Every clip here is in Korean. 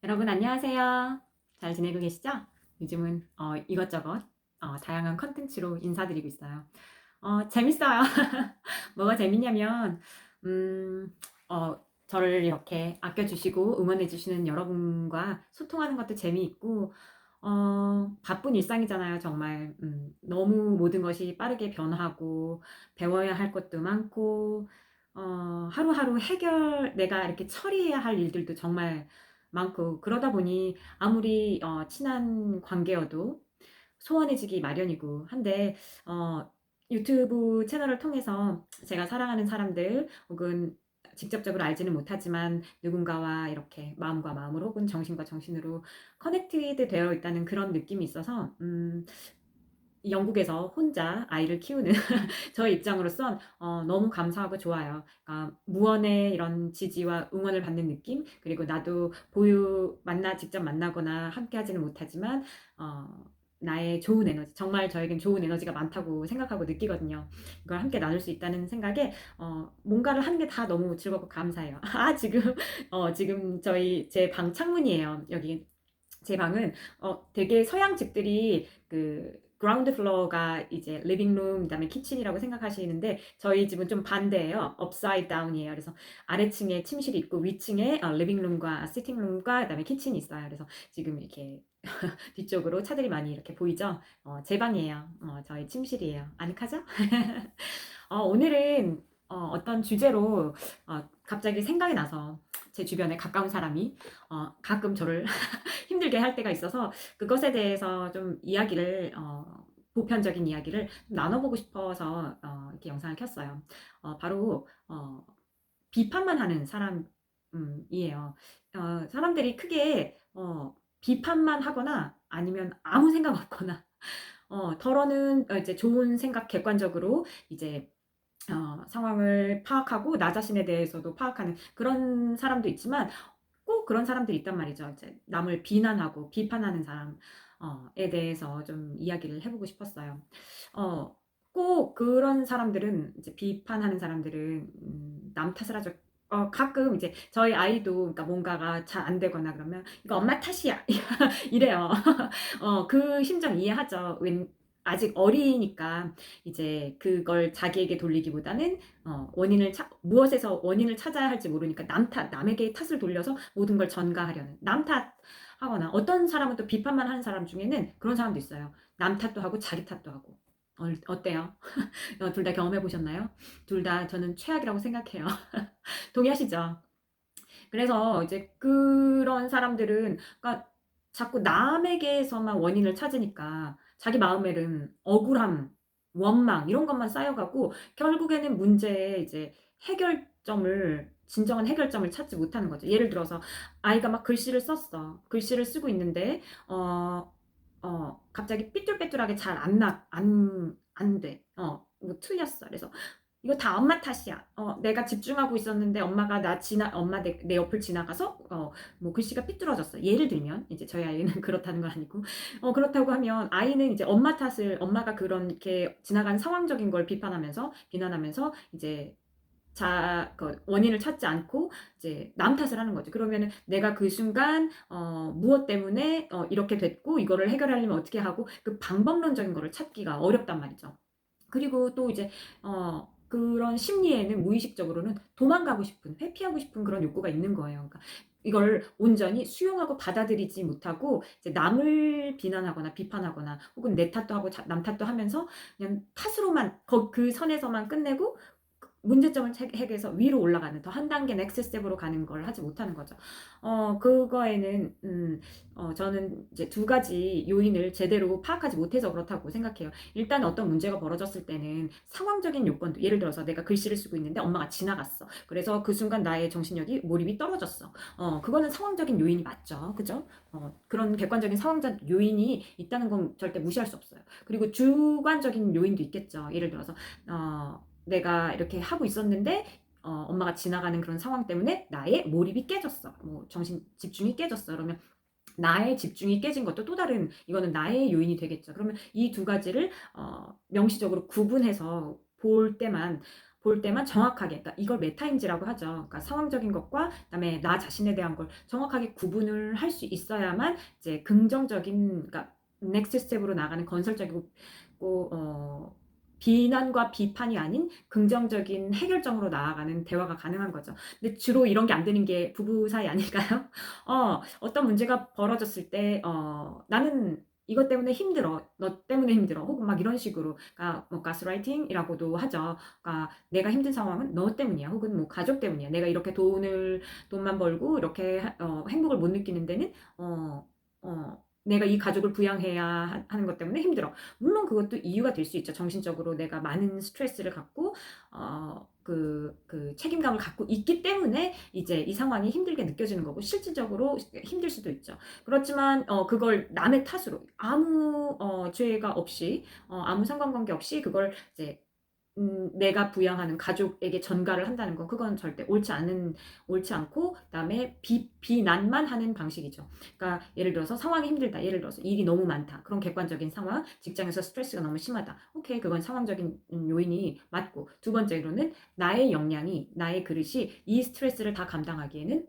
여러분 안녕하세요. 잘 지내고 계시죠? 요즘은 이것저것 다양한 컨텐츠로 인사드리고 있어요. 재밌어요. 뭐가 재밌냐면 음, 저를 이렇게 아껴주시고 응원해주시는 여러분과 소통하는 것도 재미있고 바쁜 일상이잖아요, 정말. 너무 모든 것이 빠르게 변하고 배워야 할 것도 많고 하루하루 내가 이렇게 처리해야 할 일들도 정말 많고 그러다 보니 아무리 친한 관계여도 소원해지기 마련이고 한데 유튜브 채널을 통해서 제가 사랑하는 사람들 혹은 직접적으로 알지는 못하지만 누군가와 이렇게 마음과 마음으로 혹은 정신과 정신으로 커넥티드 되어 있다는 그런 느낌이 있어서 영국에서 혼자 아이를 키우는 저의 입장으로선 너무 감사하고 좋아요. 그러니까 무언의 이런 지지와 응원을 받는 느낌, 그리고 나도 직접 만나거나 함께 하지는 못하지만 어, 나의 좋은 에너지, 정말 저에겐 좋은 에너지가 많다고 생각하고 느끼거든요. 이걸 함께 나눌 수 있다는 생각에 뭔가를 하는 게 다 너무 즐겁고 감사해요. 지금 제 방 창문이에요. 여기 제 방은 되게 서양 집들이 그라운드 플로어가 이제 리빙룸 그다음에 키친이라고 생각하시는데 저희 집은 좀 반대예요. 업사이드 다운이에요. 그래서 아래층에 침실이 있고 위층에 리빙룸과 시팅룸과 그다음에 키친이 있어요. 그래서 지금 이렇게 뒤쪽으로 차들이 많이 이렇게 보이죠? 제 방이에요. 저희 침실이에요. 아늑하죠? 오늘은 어떤 주제로 갑자기 생각이 나서 제 주변에 가까운 사람이 가끔 저를 힘들게 할 때가 있어서 그것에 대해서 좀 보편적인 이야기를 나눠보고 싶어서 이렇게 영상을 켰어요. 바로 비판만 하는 사람이에요. 사람들이 크게 비판만 하거나 아니면 아무 생각 없거나 덜어는 이제 좋은 생각 객관적으로 이제 상황을 파악하고 나 자신에 대해서도 파악하는 그런 사람도 있지만 꼭 그런 사람들이 있단 말이죠. 이제 남을 비난하고 비판하는 사람에 대해서 좀 이야기를 해보고 싶었어요. 꼭 그런 사람들은 이제 비판하는 사람들은 남 탓을 하죠. 가끔 이제 저희 아이도 그러니까 뭔가가 잘 안 되거나 그러면 이거 엄마 탓이야 이래요. 그 심정 이해하죠. 아직 어리니까 이제 그걸 자기에게 돌리기보다는 무엇에서 원인을 찾아야 할지 모르니까 남에게 탓을 돌려서 모든 걸 전가하려는 남 탓하거나 어떤 사람은 또 비판만 하는 사람 중에는 그런 사람도 있어요. 남 탓도 하고 자기 탓도 하고. 어때요? 둘 다 경험해 보셨나요? 둘 다 저는 최악이라고 생각해요. 동의하시죠? 그래서 이제 그런 사람들은 그러니까 자꾸 남에게서만 원인을 찾으니까 자기 마음에는 억울함, 원망 이런 것만 쌓여가고 결국에는 문제의 이제 진정한 해결점을 찾지 못하는 거죠. 예를 들어서 아이가 막 글씨를 썼어. 글씨를 쓰고 있는데 갑자기 삐뚤빼뚤하게 잘 안 돼. 뭐 틀렸어. 그래서 이거 다 엄마 탓이야. 내가 집중하고 있었는데 엄마 내 옆을 지나가서 뭐 글씨가 삐뚤어졌어. 예를 들면 이제 저희 아이는 그렇다는 건 아니고 그렇다고 하면 아이는 이제 엄마가 그런 이렇게 지나간 상황적인 걸 비난하면서 이제 그 원인을 찾지 않고 이제 남 탓을 하는 거죠. 그러면은 내가 그 순간 무엇 때문에 이렇게 됐고 이거를 해결하려면 어떻게 하고 그 방법론적인 거를 찾기가 어렵단 말이죠. 그리고 또 이제 그런 심리에는 무의식적으로는 도망가고 싶은, 회피하고 싶은 그런 욕구가 있는 거예요. 그러니까 이걸 온전히 수용하고 받아들이지 못하고 이제 남을 비난하거나 비판하거나 혹은 내 탓도 하고 남 탓도 하면서 그냥 탓으로만 그 선에서만 끝내고 문제점을 해결해서 위로 올라가는 더 한 단계 넥스트 스텝으로 가는 걸 하지 못하는 거죠. 그거에는 저는 이제 두 가지 요인을 제대로 파악하지 못해서 그렇다고 생각해요. 일단 어떤 문제가 벌어졌을 때는 상황적인 요건도 예를 들어서 내가 글씨를 쓰고 있는데 엄마가 지나갔어. 그래서 그 순간 나의 정신력이 몰입이 떨어졌어. 그거는 상황적인 요인이 맞죠. 그죠? 그런 객관적인 상황적 요인이 있다는 건 절대 무시할 수 없어요. 그리고 주관적인 요인도 있겠죠. 예를 들어서 내가 이렇게 하고 있었는데 엄마가 지나가는 그런 상황 때문에 나의 몰입이 깨졌어. 뭐 정신 집중이 깨졌어. 그러면 나의 집중이 깨진 것도 또 다른 이거는 나의 요인이 되겠죠. 그러면 이 두 가지를 명시적으로 구분해서 볼 때만 정확하게, 그러니까 이걸 메타인지라고 하죠. 그러니까 상황적인 것과 그다음에 나 자신에 대한 걸 정확하게 구분을 할 수 있어야만 이제 긍정적인, 그러니까 넥스트 스텝으로 나가는 건설적이고 비난과 비판이 아닌 긍정적인 해결점으로 나아가는 대화가 가능한 거죠. 근데 주로 이런 게 안 되는 게 부부 사이 아닐까요? 어떤 문제가 벌어졌을 때, 나는 이것 때문에 힘들어. 너 때문에 힘들어. 혹은 막 이런 식으로. 그러니까 뭐 가스라이팅이라고도 하죠. 그러니까 내가 힘든 상황은 너 때문이야. 혹은 뭐 가족 때문이야. 내가 이렇게 돈만 벌고 이렇게 행복을 못 느끼는 데는 내가 이 가족을 부양해야 하는 것 때문에 힘들어. 물론 그것도 이유가 될 수 있죠. 정신적으로 내가 많은 스트레스를 갖고 그 책임감을 갖고 있기 때문에 이제 이 상황이 힘들게 느껴지는 거고, 실질적으로 힘들 수도 있죠. 그렇지만 그걸 남의 탓으로 아무 죄가 없이, 아무 상관관계 없이 그걸 이제 내가 부양하는 가족에게 전가를 한다는 거, 그건 절대 옳지 않고, 그다음에 비난만 하는 방식이죠. 그러니까 예를 들어서 상황이 힘들다. 예를 들어서 일이 너무 많다. 그런 객관적인 상황, 직장에서 스트레스가 너무 심하다. 오케이, 그건 상황적인 요인이 맞고, 두 번째로는 나의 역량이, 나의 그릇이 이 스트레스를 다 감당하기에는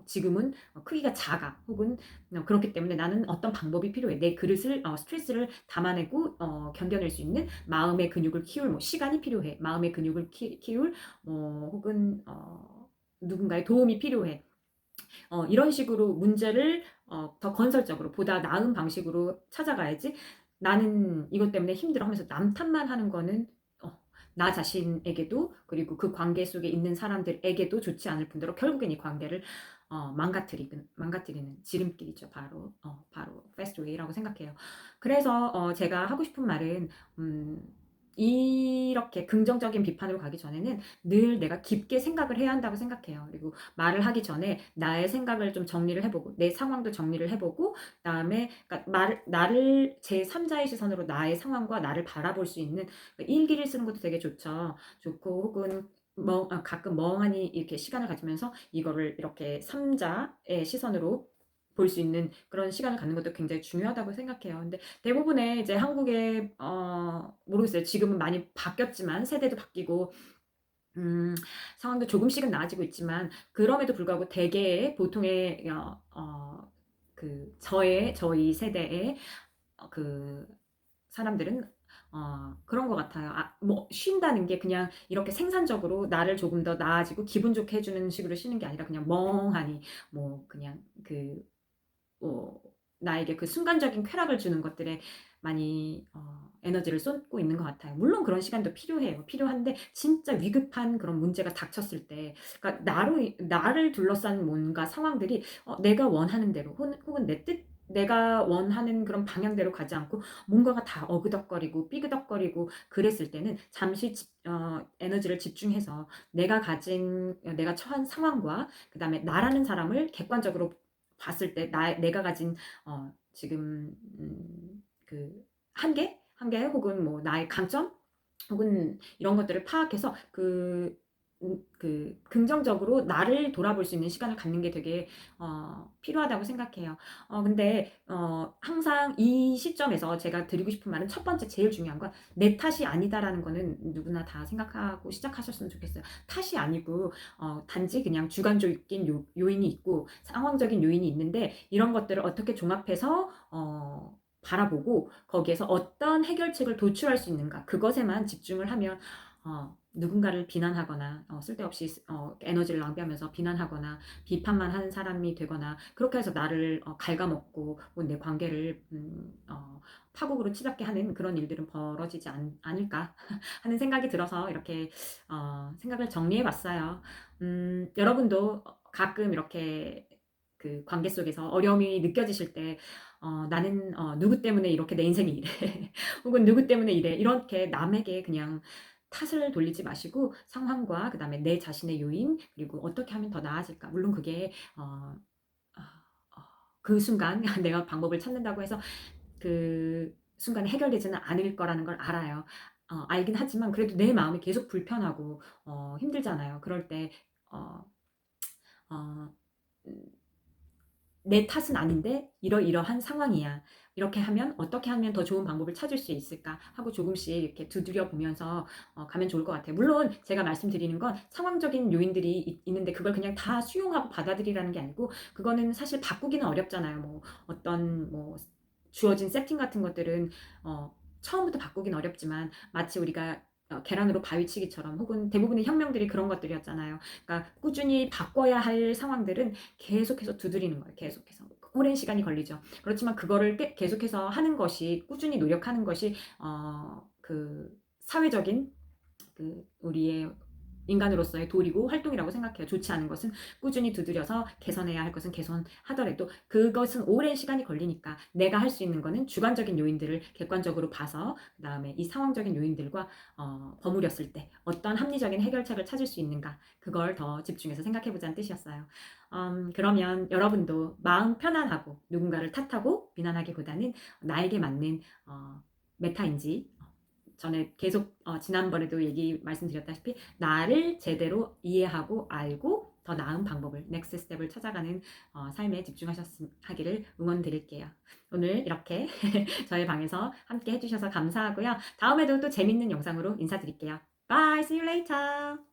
지금은 크기가 작아. 혹은 그렇기 때문에 나는 어떤 방법이 필요해. 내 그릇을, 스트레스를 담아내고 견뎌낼 수 있는 마음의 근육을 키울, 뭐 시간이 필요해. 마음의 근육을 키울, 혹은 누군가의 도움이 필요해. 이런 식으로 문제를 더 건설적으로, 보다 나은 방식으로 찾아가야지. 나는 이것 때문에 힘들어 하면서 남 탓만 하는 거는 나 자신에게도, 그리고 그 관계 속에 있는 사람들에게도 좋지 않을 뿐더러 결국엔 이 관계를 망가뜨리는 지름길이죠. 바로 fast way라고 생각해요. 그래서 제가 하고 싶은 말은, 음, 이렇게 긍정적인 비판으로 가기 전에는 늘 내가 깊게 생각을 해야 한다고 생각해요. 그리고 말을 하기 전에 나의 생각을 좀 정리를 해보고, 내 상황도 정리를 해보고, 그다음에 그러니까 나를 제3자의 시선으로 나의 상황과 나를 바라볼 수 있는, 그러니까 일기를 쓰는 것도 되게 좋고, 혹은 가끔 멍하니 이렇게 시간을 가지면서 이거를 이렇게 3자의 시선으로 볼 수 있는 그런 시간을 갖는 것도 굉장히 중요하다고 생각해요. 근데 대부분의 이제 한국의, 모르겠어요. 지금은 많이 바뀌었지만, 세대도 바뀌고 음, 상황도 조금씩은 나아지고 있지만, 그럼에도 불구하고 대개의 보통의 저희 세대의 그 사람들은 그런 것 같아요. 뭐 쉰다는 게 그냥 이렇게 생산적으로 나를 조금 더 나아지고 기분 좋게 해주는 식으로 쉬는 게 아니라, 그냥 멍하니 뭐 그냥 어, 나에게 그 순간적인 쾌락을 주는 것들에 많이 에너지를 쏟고 있는 것 같아요. 물론 그런 시간도 필요해요. 필요한데 진짜 위급한 그런 문제가 닥쳤을 때, 그러니까 나를 둘러싼 뭔가 상황들이 내가 원하는 대로, 혹은 내가 원하는 그런 방향대로 가지 않고 뭔가가 다 어그덕거리고 삐그덕거리고 그랬을 때는 잠시 에너지를 집중해서 내가 처한 상황과 그다음에 나라는 사람을 객관적으로 봤을 때 내가 가진 지금 그 한계 혹은 뭐 나의 강점 혹은 이런 것들을 파악해서 긍정적으로 나를 돌아볼 수 있는 시간을 갖는 게 되게 필요하다고 생각해요. 근데 항상 이 시점에서 제가 드리고 싶은 말은, 첫 번째 제일 중요한 건 내 탓이 아니다라는 거는 누구나 다 생각하고 시작하셨으면 좋겠어요. 탓이 아니고 단지 그냥 주관적인 요인이 있고 상황적인 요인이 있는데, 이런 것들을 어떻게 종합해서 바라보고 거기에서 어떤 해결책을 도출할 수 있는가, 그것에만 집중을 하면 누군가를 비난하거나 쓸데없이 에너지를 낭비하면서 비난하거나 비판만 하는 사람이 되거나, 그렇게 해서 나를 갉아먹고 내 관계를 파국으로 치닫게 하는 그런 일들은 벌어지지 않을까 하는 생각이 들어서 이렇게 생각을 정리해 봤어요. 여러분도 가끔 이렇게 그 관계 속에서 어려움이 느껴지실 때, 나는 누구 때문에 이렇게 내 인생이 이래 혹은 누구 때문에 이래, 이렇게 남에게 그냥 탓을 돌리지 마시고, 상황과 그다음에 내 자신의 요인, 그리고 어떻게 하면 더 나아질까, 물론 그게 어, 어, 그 순간 내가 방법을 찾는다고 해서 그 순간에 해결되지는 않을 거라는 걸 알아요. 알긴 하지만 그래도 내 마음이 계속 불편하고 힘들잖아요. 그럴 때 어, 어, 음, 내 탓은 아닌데 이러이러한 상황이야. 이렇게 하면 어떻게 하면 더 좋은 방법을 찾을 수 있을까 하고 조금씩 이렇게 두드려 보면서 가면 좋을 것 같아요. 물론 제가 말씀드리는 건 상황적인 요인들이 있는데 그걸 그냥 다 수용하고 받아들이라는 게 아니고 그거는 사실 바꾸기는 어렵잖아요. 뭐 어떤 뭐 주어진 세팅 같은 것들은 처음부터 바꾸긴 어렵지만 마치 우리가 계란으로 바위치기처럼 혹은 대부분의 혁명들이 그런 것들이었잖아요. 그러니까 꾸준히 바꿔야 할 상황들은 계속해서 두드리는 거예요. 계속해서. 오랜 시간이 걸리죠. 그렇지만 그거를 계속해서 하는 것이 꾸준히 노력하는 것이 그 사회적인 그 우리의 인간으로서의 도리고 활동이라고 생각해요. 좋지 않은 것은 꾸준히 두드려서 개선해야 할 것은 개선하더라도 그것은 오랜 시간이 걸리니까 내가 할 수 있는 거는 주관적인 요인들을 객관적으로 봐서 그 다음에 이 상황적인 요인들과 버무렸을 때 어떤 합리적인 해결책을 찾을 수 있는가 그걸 더 집중해서 생각해보자는 뜻이었어요. 그러면 여러분도 마음 편안하고 누군가를 탓하고 비난하기보다는 나에게 맞는 메타인지 전에 계속 지난번에도 말씀드렸다시피 나를 제대로 이해하고 알고 더 나은 방법을 넥스트 스텝을 찾아가는 삶에 집중하기를 응원드릴게요. 오늘 이렇게 저의 방에서 함께 해주셔서 감사하고요. 다음에도 또 재밌는 영상으로 인사드릴게요. Bye, see you later.